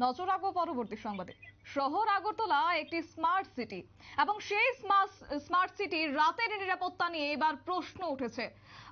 নজর রাখবো পরবর্তী সংবাদে। শহর আগরতলা একটি স্মার্ট সিটি এবং সেই স্মার্ট সিটির রাতের নিরাপত্তা নিয়ে এবার প্রশ্ন উঠেছে।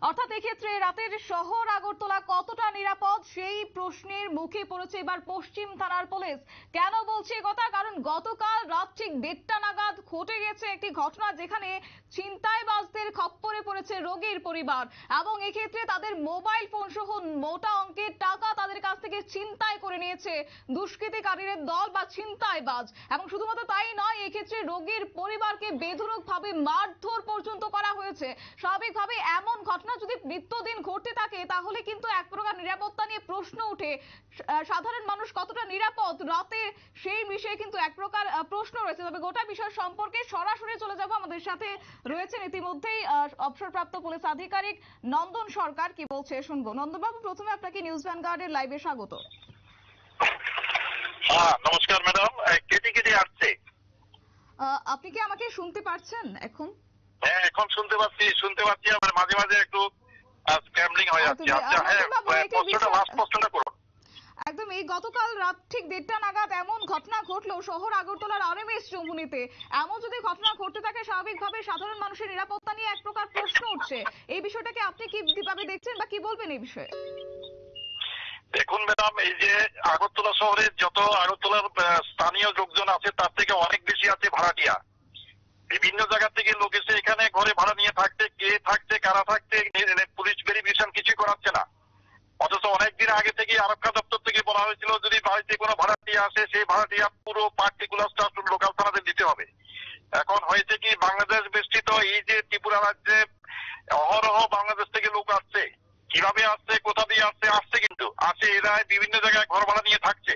অর্থাৎ এক্ষেত্রে রাতের শহর আগরতলা কতটা নিরাপদ সেই প্রশ্নের মুখে পড়েছে এবার পশ্চিম থানার পুলিশ। কেন বলছি কথা, কারণ গতকাল রাত ঠিক 1:30 নাগাদ ঘটে গেছে একটি ঘটনা যেখানে ছিনতাইবাজদের খপ্পরে পড়েছে রোগীর পরিবার এবং এক্ষেত্রে তাদের মোবাইল ফোন সহ মোটা অঙ্কের টাকা তাদের কাছ থেকে ছিনতাই করে নিয়েছে দুষ্কৃতিকারীদের দল বা ছিনতাইবাজ। এবং শুধুমাত্র তাই নয়, এক্ষেত্রে রোগীর পরিবারকে বেধড়কভাবে মারধর পর্যন্ত করা হয়েছে। স্বাভাবিকভাবে এমন ঘটনা যদি নিত্যদিন ঘটতে থাকে তাহলে কিন্তু এক প্রকার নিরাপত্তা নিয়ে প্রশ্ন ওঠে। সাধারণ মানুষ কতটা নিরাপদ রাতে সেই বিষয়ে কিন্তু এক প্রকার প্রশ্ন রয়েছে। তবে গোটা বিষয় সম্পর্কে সরাসরি চলে যাব, আমাদের সাথে রয়েছেন ইতিমধ্যেই অবসরপ্রাপ্ত পুলিশ আধিকারিক নন্দন সরকার। কি বলছে শুনবো। নন্দনবাবু, প্রথমে আপনাকে নিউজ ভ্যানগার্ডের লাইভে স্বাগত। নমস্কার ম্যাডাম, কেটে কেটে আসছে। আপনি কি আমাকে শুনতে পারছেন এখন? হ্যাঁ, এখন শুনতে পাচ্ছি। আমার মাঝে মাঝে একটু স্ক্র্যাম্বলিং হয়ে যাচ্ছে। আচ্ছা, হ্যাঁ, প্রশ্নটা করুন। একদম এই গতকাল রাত ঠিক 1:30 নাগাদ এমন ঘটনা ঘটলো শহর আগরতলার আরএমএস চৌমুহনীতে। এমন যদি ঘটনা ঘটতে থাকে স্বাভাবিকভাবে সাধারণ মানুষের নিরাপত্তা নিয়ে এক প্রকার প্রশ্ন উঠছে। এই বিষয়টাকে আপনি কিভাবে দেখছেন বা কি বলবেন এই বিষয়ে? দেখুন ম্যাডাম, এই যে আগরতলা শহরে যত আগরতলার স্থানীয় লোকজন আছে তার থেকে অনেক বেশি আছে ভাড়াটিয়া। বিভিন্ন জায়গা থেকে লোক এসে এখানে ঘরে ভাড়া নিয়ে থাকতে, কে থাকছে কারা থাকছে পুলিশ ভেরিফিকেশন কিছুই করাচ্ছে না। অথচ অনেকদিন আগে থেকে আরক্ষা দপ্তর থেকে বলা হয়েছিল যদি বাড়িতে কোনো ভাড়াটিয়া আসে সেই ভাড়াটিয়া পুরো পার্টিকুলারটা লোকাল থানাতে দিতে হবে। এখন হয়েছে কি, বাংলাদেশ বেষ্টিত এই যে ত্রিপুরা রাজ্যে অহরহ বাংলাদেশ থেকে লোক আসছে। কিভাবে আসছে, কোথা দিয়ে আসছে কিন্তু আসে এরা বিভিন্ন জায়গায় ঘর ভাড়া নিয়ে থাকছে।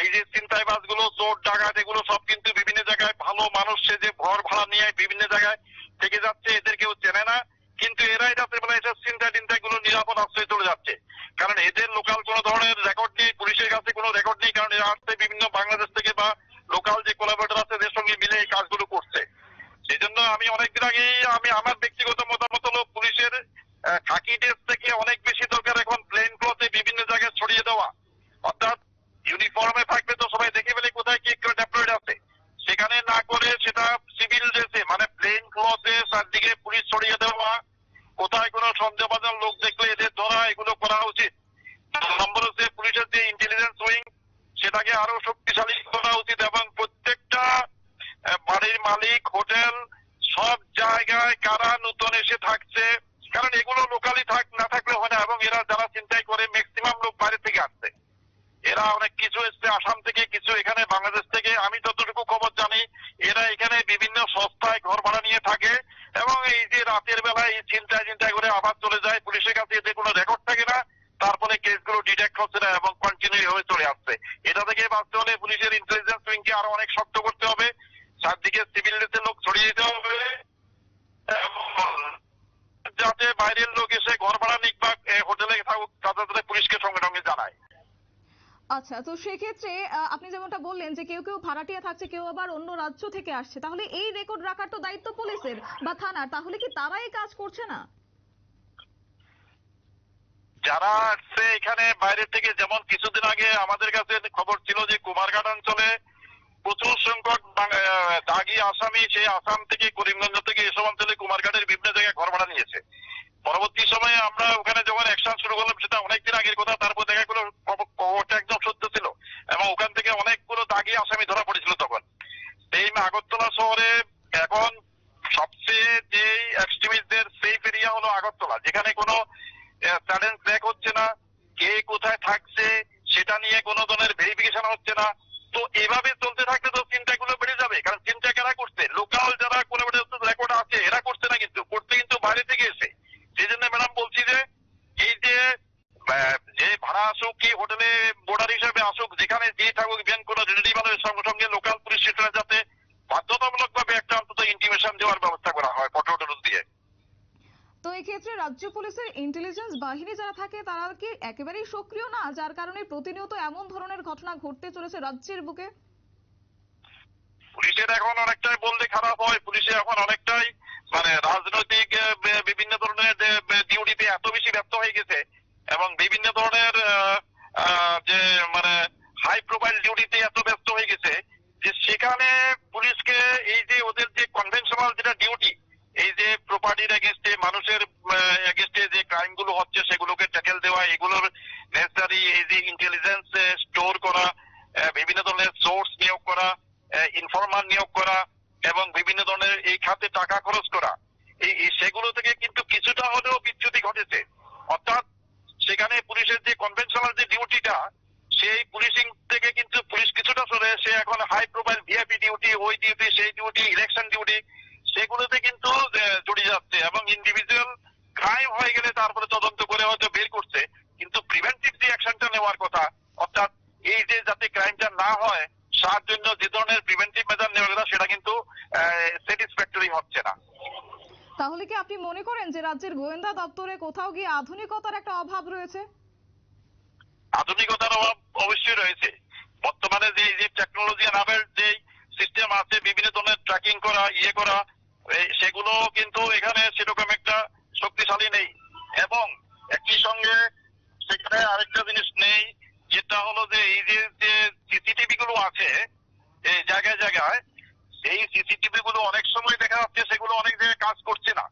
এই যে ছিনতাইবাজ গুলো, চোর ডাকাত, এগুলো সব কিন্তু বিভিন্ন জায়গায় ভালো মানুষ যে ঘর ভাড়া নিয়ে বিভিন্ন জায়গায় থেকে যাচ্ছে। এদের কেউ চেনে না, কিন্তু এরাই রাতের বেলা এসব ছিনতাই গুলো নিরাপদ আশ্রয় চলে যাচ্ছে। কারণ এদের লোকাল কোনো ধরনের রেকর্ড নেই, পুলিশের কাছে কোনো রেকর্ড নেই, কারণ এরা আসছে বিভিন্ন বাংলাদেশ থেকে বা লোকাল যে কোলাবরেটর আছে এদের সঙ্গে মিলে এই কাজগুলো করছে। সেই জন্য আমি অনেকদিন আগেই আমার ব্যক্তিগত মতামত হলো পুলিশের খাকি ড্রেস থেকে অনেক বেশি দরকার এখন প্লেন ক্লথে বিভিন্ন জায়গায় ছড়িয়ে দেওয়া। অর্থাৎ ইউনিফর্মে থাকলে তো সবাই দেখে ফেলে কোথায় কি ডেপ্লয়েড আছে, সেখানে না করে সেটা সিভিল ড্রেসে মানে প্লেন ক্লথে চারদিকে পুলিশ ছড়িয়ে দেওয়া, কোথায় কোনো সন্দেহভাজন লোক দেখলে এদের ধরা, এগুলো করা উচিত। নম্বর হচ্ছে পুলিশের যে ইন্টেলিজেন্স উইং সেটাকে আরো শক্তিশালী করা উচিত এবং প্রত্যেকটা বাড়ির মালিক, হোটেল, সব জায়গায় কারা নতুন এসে থাকছে, কারণ এগুলো লোকালি না থাকলে হয় না। এবং এরা যারা চিন্তাই করে ম্যাক্সিমাম লোক বাইরে থেকে আসছে। এরা অনেক কিছু এসছে আসাম থেকে, কিছু এখানে বাংলাদেশ থেকে। আমি যতটুকু খবর জানি এরা এখানে বিভিন্ন সস্তায় ঘর ভাড়া নিয়ে থাকে এবং এই যে রাতের বেলায় এই চিন্তায় করে আবার চলে যায়। পুলিশের কাছে এতে কোনো রেকর্ড থাকে না, তারপরে কেসগুলো ডিটেক্ট হচ্ছে না এবং কন্টিনিউ হয়ে চলে আসছে। এটা থেকে বাঁচতে হলে পুলিশের ইন্টেলিজেন্স উইংকে আরো অনেক শক্ত করতে হবে, চারদিকে সিভিল ড্রেসের লোক ছড়িয়ে দিতে হবে যাতে বাইরের লোক এসে ঘর ভাড়া নিক বা হোটেলে থাকুক তাদের পুলিশকে সঙ্গে সঙ্গে জানায়। আচ্ছা, তো সেক্ষেত্রে আপনি যেমনটা বললেন যে কেউ কেউ ভাড়াটিয়া থাকছে, কেউ আবার অন্য রাজ্য থেকে আসছে, তাহলে এই রেকর্ড রাখার তো দায়িত্ব পুলিশের বা থানার, তাহলে কি তারা এই কাজ করছে না? যারা আসছে এখানে বাইরে থেকে, যেমন কিছুদিন আগে আমাদের কাছে খবর ছিল যে কুমারঘাট অঞ্চলে প্রচুর সংখ্যক দাগি আসামি, সেই আসাম থেকে করিমগঞ্জ থেকে এসব অঞ্চলে কুমারঘাটের বিভিন্ন জায়গায় ঘর ভাড়া নিয়েছে। পরবর্তী সময়ে আমরা ওখানে যখন অ্যাকশন শুরু করলাম, সেটা অনেকদিন আগের কথা, তারপর দেখা গেল খবরটা একদম সত্য ছিল এবং ওখান থেকে অনেকগুলো দাগি আসামি ধরা পড়েছিল। তখন এই আগরতলা শহরে এখন সবচেয়ে যে এক্সট্রিমিস্টদের সেফ এরিয়া হলো আগরতলা, যেখানে কোনো সাডেন ব্রেক হচ্ছে না, কে কোথায় থাকছে সেটা নিয়ে কোনো ধরনের ভেরিফিকেশন হচ্ছে না। তো এভাবে চলতে থাকলে তো চিন্তাগুলো বেড়ে যাবে, কারণ চিন্তা কারা করছে, লোকাল যারা কোলাবরেটর রেকর্ড আছে এরা করছে না, কিন্তু করতে কিন্তু বাইরে থেকে এসে। সেই জন্য ম্যাডাম বলছি যে এই যে ভাড়া আসুক কি হোটেলে বোর্ডার হিসেবে আসুক, যেখানে যে থাকুক ইভেন কোনো রিলেটিভ আলোর সঙ্গে সঙ্গে লোকাল পুলিশ স্টেশনে যাতে বাধ্যতামূলক ভাবে একটা অন্তত ইন্টিমেশন দেওয়ার ব্যবস্থা করা হয় ফটো দিয়ে। তো এই ক্ষেত্রে রাজ্য পুলিশের ইন্টেলিজেন্স বাহিনী যারা থাকে তারা কি একেবারেই সক্রিয় না, যার কারণে প্রতিনিয়ত এমন ধরনের ঘটনা ঘটতে চলেছে রাজ্যের বুকে? পুলিশের এখন অনেকটাই বললে খারাপ হয়, পুলিশে এখন অনেকটাই মানে রাজনৈতিক বিভিন্ন ধরনের ডিউটিতে এত বেশি ব্যস্ত হয়ে গেছে এবং বিভিন্ন ধরনের যে মানে হাই প্রোফাইল ডিউটি ডিউটিতে এত ব্যস্ত হয়ে গেছে যে সেখানে পুলিশকে এই যে ওদের যে কনভেনশনাল যেটা ডিউটি, এই যে প্রপার্টির এগেনস্টে, মানুষের এগেনস্টে যে ক্রাইম গুলো হচ্ছে সেগুলোকে ট্যাকেল দেওয়া, এগুলোর নেসেসারি এই যে ইন্টেলিজেন্স স্টোর করা, বিভিন্ন ধরনের সোর্স নিয়োগ করা, ইনফরমার নিয়োগ করা এবং বিভিন্ন ধরনের এই খাতে টাকা খরচ করা, এই সেগুলো থেকে কিন্তু কিছুটা হলেও বিচ্যুতি ঘটেছে। অর্থাৎ সেখানে পুলিশের যে কনভেনশনাল যে ডিউটিটা, সেই পুলিশিং থেকে কিন্তু পুলিশ কিছুটা সরে সে এখন হাই প্রোফাইল ভিআইপি ডিউটি, ওই ডিউটি, সেই ডিউটি, ইলেকশন ডিউটি, সেগুলোতে কিন্তু জড়িয়ে যাচ্ছে এবং ইন্ডিভিজুয়াল ক্রাইম হয়ে গেলে তারপরে তদন্ত করে হয়তো বের করছে, কিন্তু প্রিভেন্টিভ যে অ্যাকশনটা নেওয়ার কথা, অর্থাৎ এই যে যাতে ক্রাইমটা না হয় তার জন্য যে ধরনের প্রিভেন্টিভ মেজার নেওয়ার কথা সেটা কিন্তু স্যাটিসফ্যাক্টরি হচ্ছে না। তাহলে কি আপনি মনে করেন যে রাজ্যের গোয়েন্দা দপ্তরে কোথাও গিয়ে আধুনিকতার একটা অভাব রয়েছে? আধুনিকতার অভাব অবশ্যই রয়েছে। বর্তমানে যে টেকনোলজি নামের যে সিস্টেম আছে বিভিন্ন ধরনের ট্র্যাকিং করা, করা, সেগুলো কিন্তু এখানে সেরকম একটা শক্তিশালী নেই। এবং একই সঙ্গে সেখানে আরেকটা জিনিস নেই, যেটা হলো যে এই যে সিসিটিভি গুলো আছে এই জায়গায় জায়গায়, সেই সিসিটিভি গুলো অনেক সময় দেখা যাচ্ছে সেগুলো অনেক জায়গায় কাজ করছে না।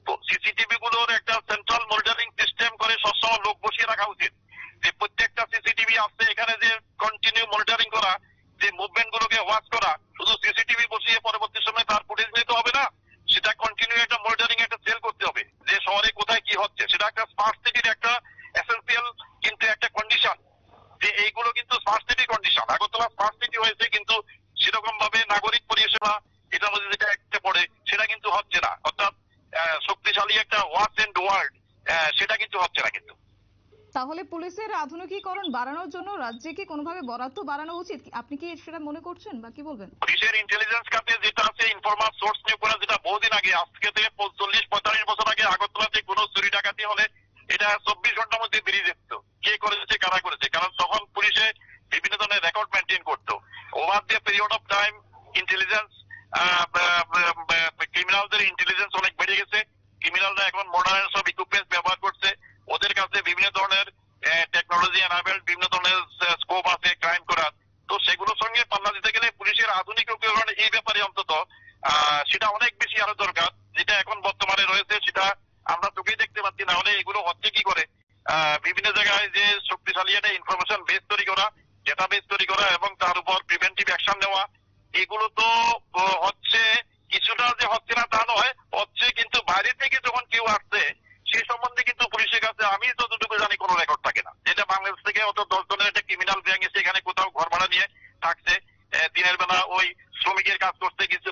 তো সিসিটিভি গুলোর একটা সেন্ট্রাল মনিটরিং সিস্টেম করে সবসময় লোক বসিয়ে রাখা উচিত, যে প্রত্যেকটা সিসিটিভি আসছে এখানে যে কন্টিনিউ মনিটরিং করা, যে মুভমেন্ট গুলোকে ওয়াচ করা, শুধু সিসিটিভি বসিয়ে পরবর্তী সময় তার ফুটেজ নিতে হবে না, সেটা কন্টিনিউ একটা মনিটরিং একটা সেল করতে হবে যে শহরে কোথায় কি হচ্ছে। সেটা একটা স্মার্ট সিটির একটা এসেন্সিয়াল কিন্তু একটা কন্ডিশন, যে এইগুলো কিন্তু স্মার্ট সিটির কন্ডিশন। আগরতলা স্মার্ট সিটি হয়েছে কিন্তু সেরকম ভাবে নাগরিক পরিষেবা এটার মধ্যে যেটা একটা পড়ে সেটা কিন্তু হচ্ছে না। অর্থাৎ শক্তিশালী একটা ওয়াচ এন্ড ওয়ার্ড সেটা কিন্তু হচ্ছে না। কিন্তু তাহলে পুলিশের আধুনিকীকরণ বাড়ানোর জন্য রাজ্যে কি কোনোভাবে বরাদ্দ বাড়ানো উচিত? আপনি কি সেটা মনে করছেন বা কি বলবেন? পুলিশের ইন্টেলিজেন্স খাতে যেটা আছে ইনফরমার সোর্স নিয়োগ করা, যেটা বহুদিন আগে, আজকে থেকে 40-45 বছর আগে আগরতলাতে কোনো চুরি ডাকাতি হলে এটা 24 ঘন্টার মধ্যে বেরিয়ে যেত কে করেছে কারা করেছে, কারণ তখন পুলিশে বিভিন্ন ধরনের রেকর্ড মেনটেন করতো। Over the period of time intelligence, ক্রিমিনালদের ইন্টেলিজেন্স অনেক বেড়ে গেছে। ক্রিমিনালরা এখন মডার্ন সব ইকুইপমেন্ট ব্যবহার করছে, ওদের কাছে বিভিন্ন ধরনের টেকনোলজি এনাবেলড বিভিন্ন ধরনের স্কোপ আছে ক্রাইম করার। তো সেগুলোর সঙ্গে পাল্লা দিতে গেলে পুলিশের আধুনিকীকরণ এই ব্যাপারে অন্তত সেটা অনেক বেশি আরো দরকার। যেটা এখন বর্তমানে রয়েছে সেটা আমরা চোখেই দেখতে পাচ্ছি না, হলে এগুলো হচ্ছে কি করে। বিভিন্ন জায়গায় যে শক্তিশালী একটা ইনফরমেশন বেস তৈরি করা, ডেটা বেস তৈরি করা এবং তার উপর প্রিভেন্টিভ অ্যাকশন নেওয়া, এগুলো তো হচ্ছে। কিছুটা যে হচ্ছে না তা নয়, হচ্ছে, কিন্তু বাইরে থেকে যখন কেউ আসছে সেই সম্বন্ধে কিন্তু পুলিশের কাছে আমি যতটুকু জানি কোনো রেকর্ড থাকে না। যেটা বাংলাদেশ থেকে অত 10 জনের একটা ক্রিমিনাল গ্যাং এসে এখানে কোথাও ঘর ভাড়া নিয়ে থাকছে, দিনের বেলা ওই শ্রমিকের কাজ করতে, কিছু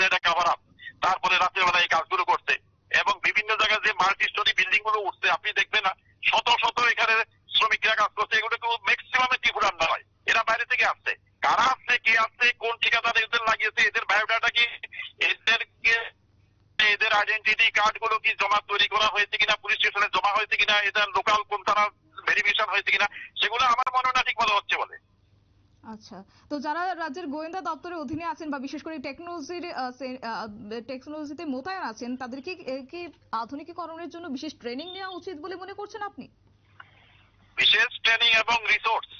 একটা কাভার আপ, তারপরে রাতের বেলা এই কাজগুলো করছে। এবং বিভিন্ন জায়গায় যে মাল্টি স্টোরি বিল্ডিং গুলো উঠছে আপনি দেখবেন না, শত শত এখানে শ্রমিকরা কাজ করছে, এগুলো তো ম্যাক্সিমামে ত্রিপুরার নয়, এরা বাইরে থেকে আসছে। কারা আসছে, কে আসছে, কোন ঠিকাদার এদের লাগিয়েছে, এদের বায়োডাটা কি, এদের আইডেন্টিটি কার্ড গুলো কি জমা তৈরি করা হয়েছে কিনা, পুলিশ স্টেশনে জমা হয়েছে কিনা, এদের লোকাল কোন থানা ভেরিফিকেশন হয়েছে কিনা, সেগুলো আমার মনে হয় না ঠিক ভালো হচ্ছে বলে। আচ্ছা, তো যারা রাজ্যের গোয়েন্দা দপ্তরের অধীনে আছেন বা বিশেষ করে টেকনোলজিতে মোতায়েন আছেন, তাদেরকে কি আধুনিকীকরণের জন্য বিশেষ ট্রেনিং নেওয়া উচিত বলে মনে করছেন আপনি? বিশেষ ট্রেনিং এবং রিসোর্স,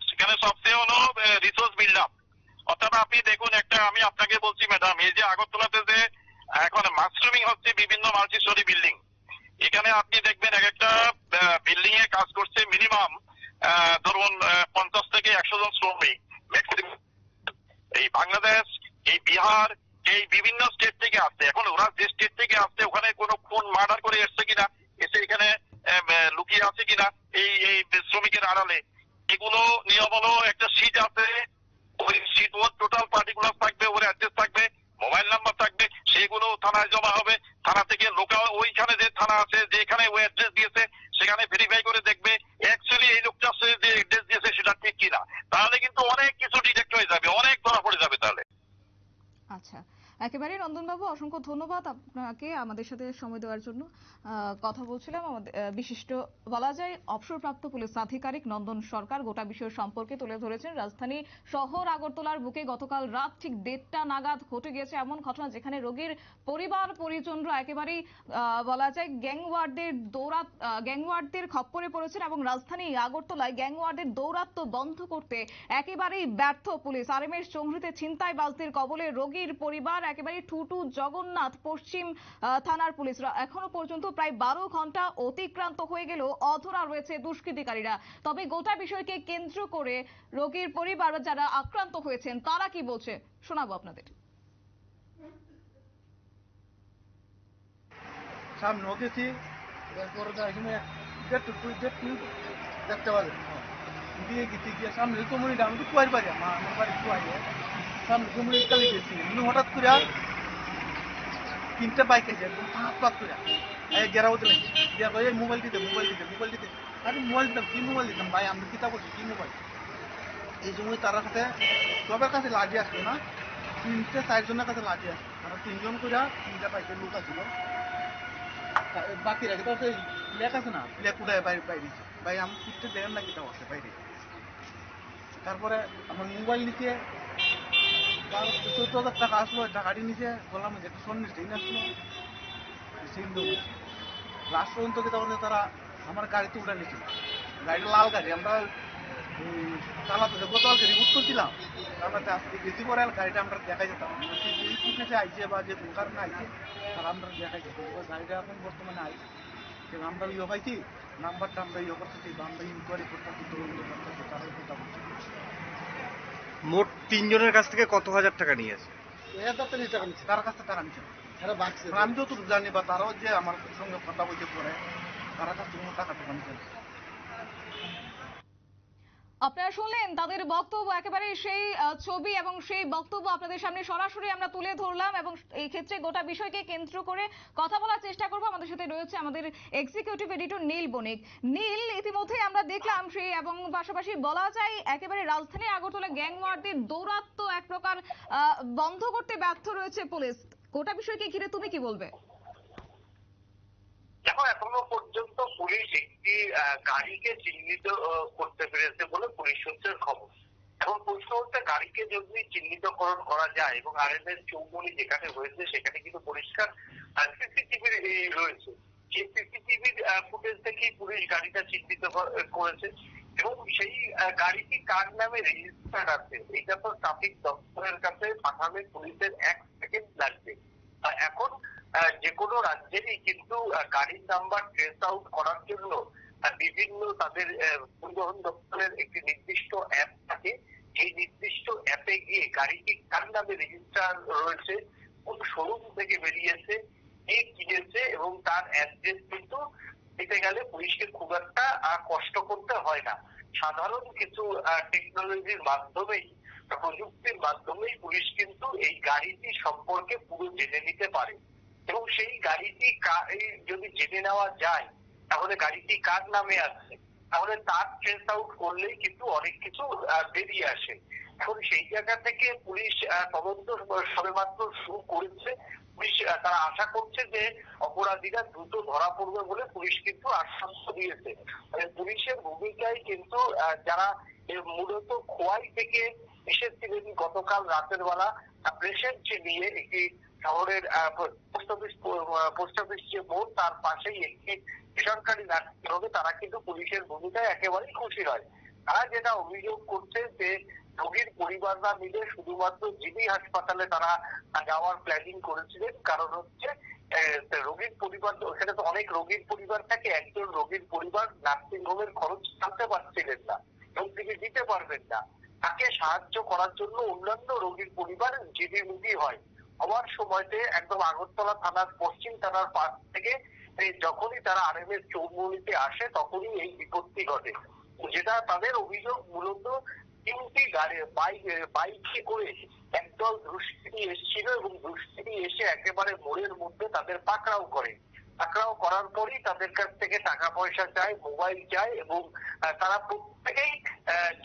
সেখানে সবচেয়ে হলো রিসোর্স বিল্ড আপ। অর্থাৎ আপনি দেখুন, একটা আমি আপনাকে বলছি ম্যাডাম, এই যে আগরতলাতে যে এখন মাশরুমিং হচ্ছে বিভিন্ন মাল্টি স্টোরি বিল্ডিং, এখানে আপনি দেখবেন এক একটা বিল্ডিং এ কাজ করছে মিনিমাম ধরুন 50 থেকে 100 জন শ্রমিক ম্যাক্সিমাম। এই বাংলাদেশ, এই বিহার, এই বিভিন্ন স্টেট থেকে আসছে। এখন ওরা যে স্টেট থেকে আসছে ওখানে কোনো খুন মার্ডার করে এসছে কিনা, এসে এখানে লুকিয়ে আছে কিনা এই শ্রমিকের আড়ালে, এগুলো নিয়ম হলো একটা সিট আছে, ওই সিট ওর টোটাল পার্টিকুলার থাকবে, ওর অ্যাড্রেস থাকবে, মোবাইল নাম্বার থাকবে, সেগুলো থানায় জমা হবে। থানা থেকে লোকাল ওইখানে যে থানা আছে যেখানে ওই অ্যাড্রেস দিয়েছে সেখানে ভেরিফাই করে দেখবে অ্যাকচুয়ালি এই লোকটা যে অ্যাড্রেস দিয়েছে সেটা ঠিক কিনা। তাহলে কিন্তু অনেক কিছু ডিটেক্ট হয়ে যাবে, অনেক ধরা পড়ে যাবে তাহলে। আচ্ছা, একেবারে নন্দন বাবু। অসংখ্য ধন্যবাদ আপনাকে আমাদের সাথে সময় দেওয়ার জন্য। কথা বলছিলাম আমাদের বিশিষ্ট বলা যায় অবসরপ্রাপ্ত পুলিশ আধিকারিক নন্দন সরকার গোটা বিষয় সম্পর্কে তুলে ধরেছেন। রাজধানী শহর আগরতলার বুকে গতকাল রাত ঠিক 1:30 নাগাদ ঘটে গেছে এমন ঘটনা, যেখানে রোগীর পরিবার পরিজনরা একেবারেই বলা যায় গ্যাংওয়ারদের খপ্পরে পড়েছেন এবং রাজধানী আগরতলায় গ্যাংওয়ারদের দৌরাত্ম্য বন্ধ করতে একেবারেই ব্যর্থ পুলিশ। আরএমএস চৌমুহনীতে ছিনতাইবাজদের কবলে রোগীর পরিবার, একেবারে টুটু জগন্নাথ পশ্চিম থানার পুলিশরা। এখনো পর্যন্ত প্রায় 12 ঘন্টা অতিক্রান্ত হয়ে গেলেও অধরা রয়েছে দুষ্কৃতিকারীরা। তবে গোটা বিষয়কে কেন্দ্র করে রোগীর পরিবার যারা আক্রান্ত হয়েছেন তারা কি বলছে শোনাবো আপনাদের। সামনে গেছি, এরপরে এখানে দেখতে পারে দিয়ে গেছি, গিয়ে সামনে কমিউনিটি আমি তো কুয়ার বাড়ি, আমার বাড়ি কুয়াইয়ে সামনে কমিউনিটি কালি গেছি। হঠাৎ করে 3টা বাইক আছে একদম ফাঁক করে গেরাও দিলে গিয়ে মোবাইল দিতে আরে মোবাইল দিতাম, কি মোবাইল দিতাম ভাই, আমরা কিতাব বলছি কি মোবাইল। এই সময় তার কাছে সবার কাছে লাঠি আসলো না, 3-4 জনের কাছে লাঠি আসলো। আর 3জন করে 3টা বাইকের লোক আসছিল, বাকিরা কিন্তু লেখ আছে না, লেখ উঠায় বাইরে ভাই আমি কিনতে দেখেন না কিতাব আছে বাইরে। তারপরে আমার মোবাইল নিচে 14,000 টাকা আসলো, টাকাটি নিচে বললাম যে একটা স্বর্ণের চেইন আসলো, চেইন লাস্ট পর্যন্ত কিতাব তারা আমার গাড়িতে উঠে নিয়েছিল। গাড়িটা লাল গাড়ি, আমরা চালাতে গতকাল গাড়ি উঠতেছিলাম, আমরা আজকে গেছি পরে গাড়িটা আমরা দেখাই যেতাম ফুটেছে আইছে বা যে কোন কারণে আইছে তারা আমরা দেখাই যেতাম। গাড়িটা এখন বর্তমানে আইছে আমরা ইয়ে পাইছি, নাম্বারটা আমরা ইয়ে করতেছি, আমরা ইনকোয়ারি করতেছি, তদন্ত করতেছি, তারাই কথা বলছি। মোট 3 জনের কাছ থেকে কত হাজার টাকা নিয়েছে? 1000 টাকা নিচ্ছে, তার কাছে টাকা নিচ্ছে। আমি যতটুকু জানি বা তারাও যে আমার সঙ্গে কথা বলতে পরে তারা কাছ থেকে টাকা নিচ্ছে। আপনারা শুনলেন তাদের বক্তব্য, একেবারে সেই ছবি এবং সেই বক্তব্য আপনাদের সামনে সরাসরি আমরা তুলে ধরলাম এবং এই ক্ষেত্রে গোটা বিষয়কে কেন্দ্র করে কথা বলার চেষ্টা করব। আমাদের সাথে রয়েছে আমাদের এক্সিকিউটিভ এডিটর নীল বণিক। নীল, ইতিমধ্যে আমরা দেখলাম সেই এবং পাশাপাশি বলা যায় একেবারে রাজধানী আগরতলা গ্যাংওয়ারদের দৌরাত্ম্য এক প্রকার বন্ধ করতে ব্যর্থ রয়েছে পুলিশ। গোটা বিষয়কে ঘিরে তুমি কি বলবে? দেখো, এখনো পর্যন্ত পুলিশ একটি গাড়িকে চিহ্নিত করতে পেরেছে বলে পুলিশ সূত্রের খবর। এখন প্রশ্ন হচ্ছে, গাড়িকে যদি চিহ্নিতকরণ করা যায় এবং আরএমএস চৌমুহনী যেখানে হয়েছে সেখানে কিন্তু পরিষ্কার সিসিটিভি রয়েছে, সেই সিসিটিভির ফুটেজ থেকেই পুলিশ গাড়িটা চিহ্নিত করেছে এবং সেই গাড়িটি কার নামে রেজিস্টার্ড আছে এটা তো ট্রাফিক দপ্তরের কাছে পাঠালে পুলিশের 1 সেকেন্ড লাগবে। এখন যে কোনো রাজ্যেরই কিন্তু গাড়ির নাম্বার ট্রেস আউট করার জন্য বিভিন্ন তাদের পরিবহন দপ্তরের একটি নির্দিষ্ট অ্যাপ থাকে। এই নির্দিষ্ট অ্যাপে গিয়ে গাড়িটি কার নামে রেজিস্টার রয়েছে, কোন শোরুম থেকে বেরিয়েছে, কে কিনেছে এবং তার অ্যাড্রেস কিন্তু দিতে গেলে পুলিশকে খুব একটা কষ্ট করতে হয় না। সাধারণ কিছু টেকনোলজির মাধ্যমেই, প্রযুক্তির মাধ্যমেই পুলিশ কিন্তু এই গাড়িটি সম্পর্কে পুরো জেনে নিতে পারে এবং সেই গাড়িটি যদি জেনে নেওয়া যায় তাহলে গাড়িটি কার নামে আছে, তাহলে তার ট্রেস আউট করলেই কিন্তু অনেক কিছু বেরিয়ে আসে। এখন সেই জায়গা থেকে পুলিশ তদন্ত সবেমাত্র শুরু করেছে। পুলিশ তারা আশা করছে যে অপরাধীরা দ্রুত ধরা পড়বে বলে পুলিশ কিন্তু আশ্বাস দিয়েছে। পুলিশের ভূমিকায় কিন্তু যারা মূলত খোয়াই থেকে এসেছিলেন গতকাল রাতের বেলা পেশেন্ট নিয়ে একটি শহরের পোস্ট অফিস যে মোড় তার পাশেই একটি বেসরকারি নার্সিং হোমে, তারা কিন্তু পুলিশের ভূমিকায় একেবারেই খুশি নয়। তারা যেটা অভিযোগ করছে যে রোগীর পরিবাররা মিলে শুধুমাত্র জিবি হাসপাতালে তারা যাওয়ার প্ল্যানিং করেছিলেন, কারণ হচ্ছে রোগীর পরিবার, ওখানে তো অনেক রোগীর পরিবার থাকে, একজন রোগীর পরিবার নার্সিং হোমের খরচ টানতে পারছিলেন না এবং তিনি দিতে পারবেন না। তাকে সাহায্য করার জন্য অন্যান্য রোগীর পরিবার জিবি মুভি হয়। হওয়ার সময়তে একদম আগরতলা থানার পশ্চিম থানার পাশ থেকে যখনই তারা আরএমএস চৌমুহনীতে আসে তখনই এই বিপত্তি ঘটে। যেটা তাদের অভিযোগ, মূলত 3টি গাড়ি বাইকে করে একদল দুষ্কৃতী এসেছিল এবং দুষ্কৃতী এসে একেবারে মোড়ের মধ্যে তাদের পাকড়াও করে। পাকড়াও করার পরই তাদের কাছ থেকে টাকা পয়সা চায়, মোবাইল চায় এবং তারা প্রত্যেকেই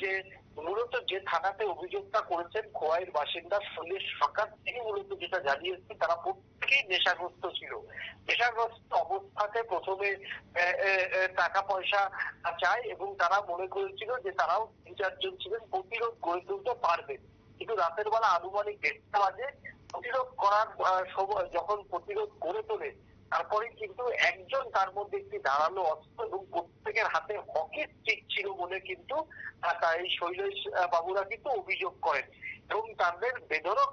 যে মূলত যে থানাতে অভিযোগটা করেছেন খোয়াইয়ের বাসিন্দা সন্দেশ সরকার, তিনি মূলত যেটা জানিয়েছেন তারা প্রত্যেকেই নেশাগ্রস্ত ছিল। নেশাগ্রস্ত অবস্থাতে প্রথমে টাকা পয়সা চায় এবং তারা মনে করেছিল যে তারাও 3-4 জন ছিলেন প্রতিরোধ গড়ে তুলতে পারবেন। কিন্তু রাতের বেলা আনুমানিক 1:30 বাজে প্রতিরোধ করার সময় যখন প্রতিরোধ গড়ে তোলে, তারপরে কিন্তু একজন তার মধ্যে একটি ধারালো অস্ত্র এবং প্রত্যেকের হাতে হকি স্টিক ছিল বলে কিন্তু এই শৈলেশ বাবুরা কিন্তু অভিযোগ করেন এবং তাদের বেধড়ক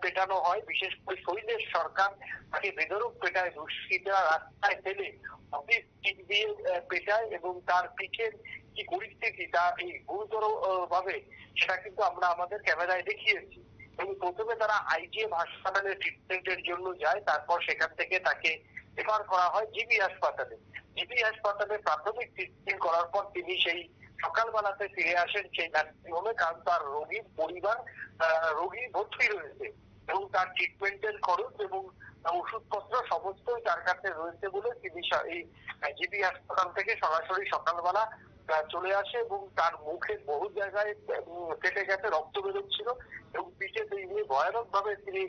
পেটানো হয়। বিশেষ করে শৈলেশ সরকার তাকে বেধড়ক পেটায়, দুষ্কৃতীরা রাস্তায় ফেলে হকি স্টিক দিয়ে পেটায় এবং তার পিঠের কি পরিস্থিতি তা এই গুরুতর ভাবে সেটা কিন্তু আমরা আমাদের ক্যামেরায় দেখিয়েছি। এবং প্রথমে তারা আইজিএম হাসপাতালে ট্রিটমেন্টের জন্য যায়, তারপর সেখান থেকে তাকে রেফার করা হয় জিবি হাসপাতালে। জিবি হাসপাতালে প্রাথমিক ট্রিটমেন্ট করার পর তিনি সেই সকালবেলাতে ফিরে আসেন সেই নার্সিং হোমে, কারণ তার রোগীর পরিবার রোগী ভর্তি রয়েছে এবং তার ট্রিটমেন্টের খরচ এবং ওষুধপত্র সমস্তই তার কাছে রয়েছে বলে তিনি এই জিবি হাসপাতাল থেকে সরাসরি সকালবেলা চলে আসে এবং তার মুখের বহু জায়গায় কেটে গেছে, রক্ত বেরোচ্ছিল এবং পিঠে তিনি ভয়ানক ভাবে তিনি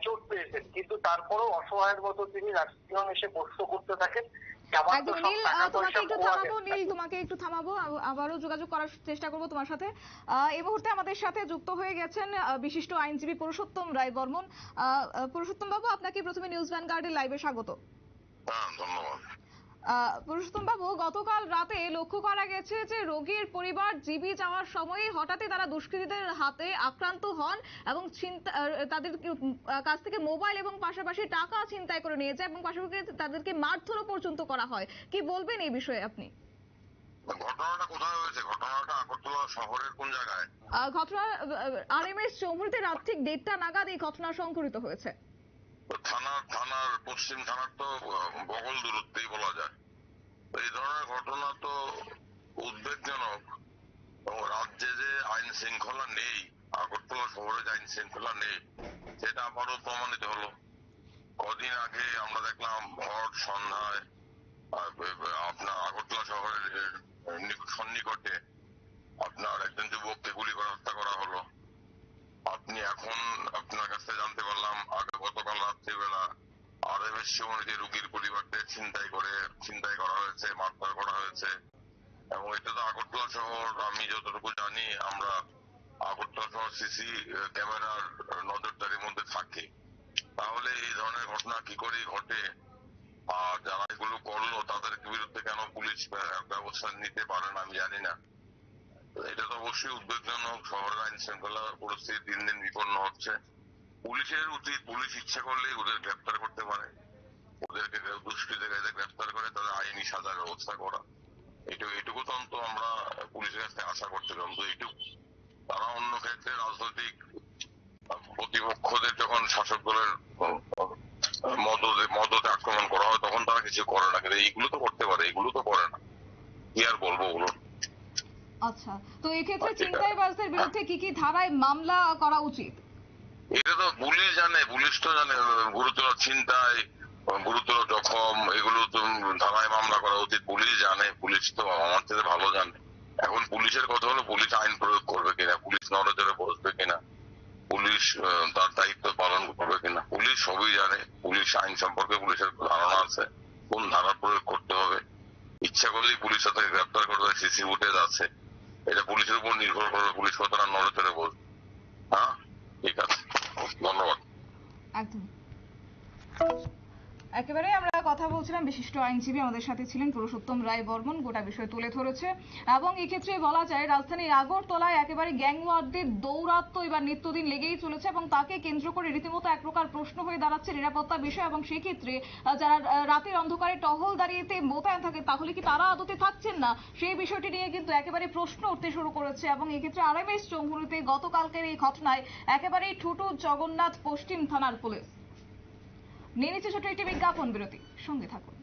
চোট পেয়েছেন। কিন্তু তারপরও অসহায়ের মতো তিনি নার্সিংহোম এসে প্রশ্ন করতে থাকেন। তোমাকে একটু থামাবো, আবারও যোগাযোগ করার চেষ্টা করবো তোমার সাথে। এই মুহূর্তে আমাদের সাথে যুক্ত হয়ে গেছেন বিশিষ্ট আইনজীবী পুরুষোত্তম রায় বর্মন। পুরুষোত্তম বাবু, আপনাকে প্রথমে নিউজ ভ্যানগার্ডের লাইভে স্বাগত। ধন্যবাদ। পুরুষোত্তম বাবু, গতকাল রাতে লক্ষ্য করা গেছে যে রোগীর পরিবার জিবি যাওয়ার সময় হঠাৎই তারা দুষ্কৃতীদের হাতে আক্রান্ত হন এবং তাদের কাছ থেকে মোবাইল এবং পাশাপাশি টাকা ছিনতাই করে নিয়ে যায় এবং পাশাপাশি তাদেরকে মারধরও পর্যন্ত করা হয়। কি বলবেন এই বিষয়ে আপনি? ঘটনাটা কোথায় হয়েছে? ঘটনাটা আগরতলা শহরের কোন জায়গায়? ঘটনা আরএমএস চৌমুহনীতে রাত ঠিক 1:30 নাগাদ এই ঘটনা সংঘটিত হয়েছে। থানার পশ্চিম থানার তো বগল দূরত্বেই বলা যায়। এই ধরনের ঘটনা তো উদ্বেগজনক। রাজ্যে যে আইন শৃঙ্খলা নেই, আগরতলা শহরে যে আইন শৃঙ্খলা নেই, সেটা আবারও প্রমাণিত হলো। কদিন আগে আমরা দেখলাম ভর সন্ধ্যায় আপনার আগরতলা শহরের সন্নিকটে আপনার একজন যুবককে গুলি করে হত্যা করা হলো। আপনি এখন আপনার কাছে জানতে পারলাম গতকাল রাত্রিবেলা আরএমএস চৌমুহনীতে রোগীর পরিবারকে ছিনতাই করা হয়েছে, মারধর করা হয়েছে। এবং এটা তো আগরতলা শহর, আমি যতটুকু জানি আমরা আগরতলা শহর সিসি ক্যামেরার নজরদারির মধ্যে থাকি। তাহলে এই ধরনের ঘটনা কি করে ঘটে? আর যারা এগুলো করলো তাদের বিরুদ্ধে কেন পুলিশ ব্যবস্থা নিতে পারে না আমি জানি না। এটা তো অবশ্যই উদ্বেগজনক। শহরের আইন শৃঙ্খলা পরিস্থিতি দিন দিন বিপন্ন হচ্ছে। পুলিশের উচিত, পুলিশ ইচ্ছা করলেই ওদের গ্রেপ্তার করতে পারে, ওদেরকে দুষ্কৃতীদের গ্রেপ্তার করে তাদের আইনি সাজার ব্যবস্থা করা। এটুকু তো অন্তত আমরা পুলিশের কাছ থেকে আশা করতে পারবো। এইটুকু তারা অন্য ক্ষেত্রে রাজনৈতিক প্রতিপক্ষদের যখন শাসক দলের মদতে আক্রমণ করা হয় তখন তারা কিছু করে না, কিন্তু এইগুলো তো করতে পারে, এগুলো তো করে না। কি আর বলবো বলুন। আচ্ছা, তো এক্ষেত্রে ছিনতাইবাজদের বিরুদ্ধে কি কি ধারায় মামলা করা উচিত? এটা তো পুলিশ জানে, পুলিশ তো জানে। গুরুতর ছিনতাই, গুরুতর জখম, এগুলো তো ধারায় মামলা করা উচিত। পুলিশ জানে, পুলিশ তো আমার থেকে ভালো জানে। এখন পুলিশের কথা হলো পুলিশ আইন প্রয়োগ করবে কিনা, পুলিশ নড়েচড়ে বসবে কিনা, পুলিশ তার দায়িত্ব পালন করবে কিনা। পুলিশ সবই জানে, পুলিশ আইন সম্পর্কে পুলিশের ধারণা আছে কোন ধারা প্রয়োগ করতে হবে। ইচ্ছা করলেই পুলিশ তাকে গ্রেপ্তার করবে, সিসি ফুটেজ আছে। এটা পুলিশের উপর নির্ভর করবে, পুলিশ কতটা নড়েচড়ে বসবে। হ্যাঁ, ঠিক আছে, ধন্যবাদ। একদম একেবারে আমরা কথা বলছিলাম, বিশিষ্ট আইনজীবী আমাদের সাথে ছিলেন পুরুষোত্তম রায় বর্মন, গোটা বিষয় তুলে ধরেছে। এবং এক্ষেত্রে বলা যায় রাজধানীর আগরতলায় একেবারে গ্যাংওয়ারদের দৌরাত্ম এবার নিত্যদিন লেগেই চলেছে এবং তাকে কেন্দ্র করে রীতিমতো এক প্রকার প্রশ্ন হয়ে দাঁড়াচ্ছে নিরাপত্তা বিষয়। এবং সেই ক্ষেত্রে যারা রাতের অন্ধকারে টহল দাঁড়িয়েতে মোতায়েন থাকে তাহলে কি তারা আদতে থাকছেন না, সেই বিষয়টি নিয়ে কিন্তু একেবারে প্রশ্ন উঠতে শুরু করেছে। এবং এক্ষেত্রে আরএমএস চৌমুহনীতে গতকালকের এই ঘটনায় একেবারেই ঠুটু জগন্নাথ পশ্চিম থানার পুলিশ। নিয়ে নিচ্ছে ছোট একটি বিজ্ঞাপন বিরতি, সঙ্গে থাকুন।